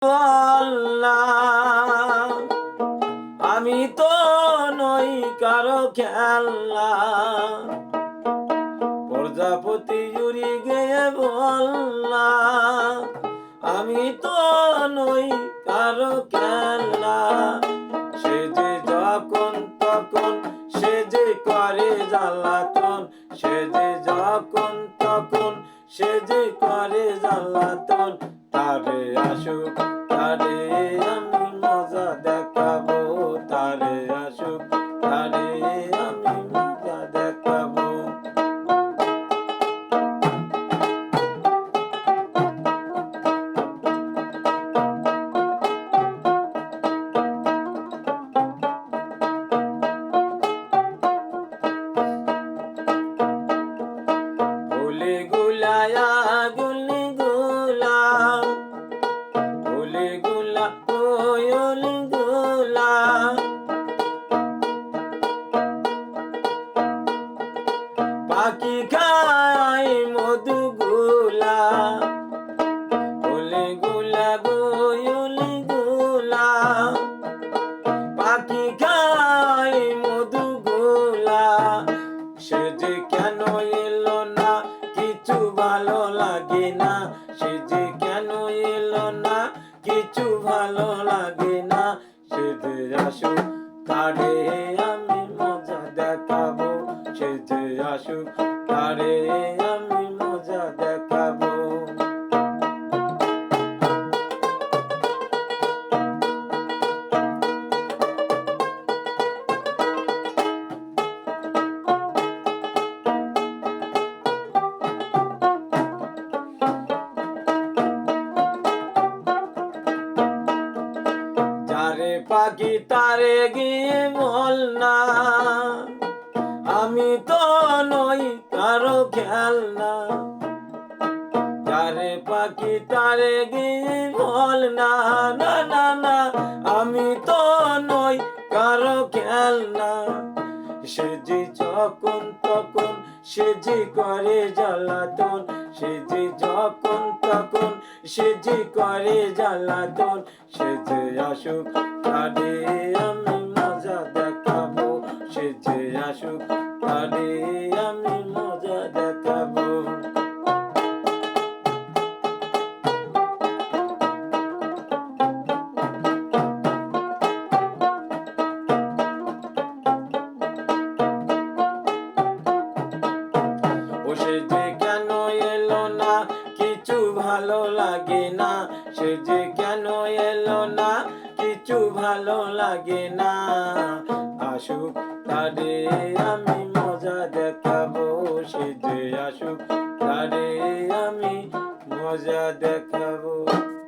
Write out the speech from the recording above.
আল্লাহ আমি তো নই কারো খেলনা, প্রজাপতি উড়ি গিয়ে বললা আমি তো নই কারো খেলনা। সে যে যখন তখন সে যে করে জ্বালাতন, সে যে যখন তখন সে যে করে জ্বালাতন। তারে আসুক তারে আমি মজা দেখাবো, তারে আসুক তারে আমি মজা দেখাবো। গুলি গুলায়া গুলি গুলা, গুলি গুলা কোয়লি গুলা, পাখি খায় মধু গুলা। গুলি গুলা কোয়লি গুলা, পাখি খায় মধু গুলা। সে যে কেন এলো না কিছু ভালো লাগে না, সে যে কেন এলো না কিছু ভালো লাগে না। সে যে আসুক তারে আমি মজা দেখাবো, সে যে আসুক তারে আমি মজা দেখাবো। যারে পাখি তারে গিয়ে বল না আমি তো নই কারো খেলনা। যারে পাখি তারে গিয়ে বল না, না না না আমি তো নই কারো খেলনা। সে যে যখন তখন সে যে করে জ্বালাতন, সে যে যখন তখন সে যে করে জ্বালাতন। সে যে আসুক তারে আমি মজা দেখাবো, সে যে আসুক তারে আমি মজা দেখাবো। ও সে যে কেন এলো না কিছু ভালো লাগে না, সে যে কেন এলো না কিছু ভালো লাগে না। আসুক তারে আমি মজা দেখাবো, সে যে আসুক তারে আমি মজা দেখাবো।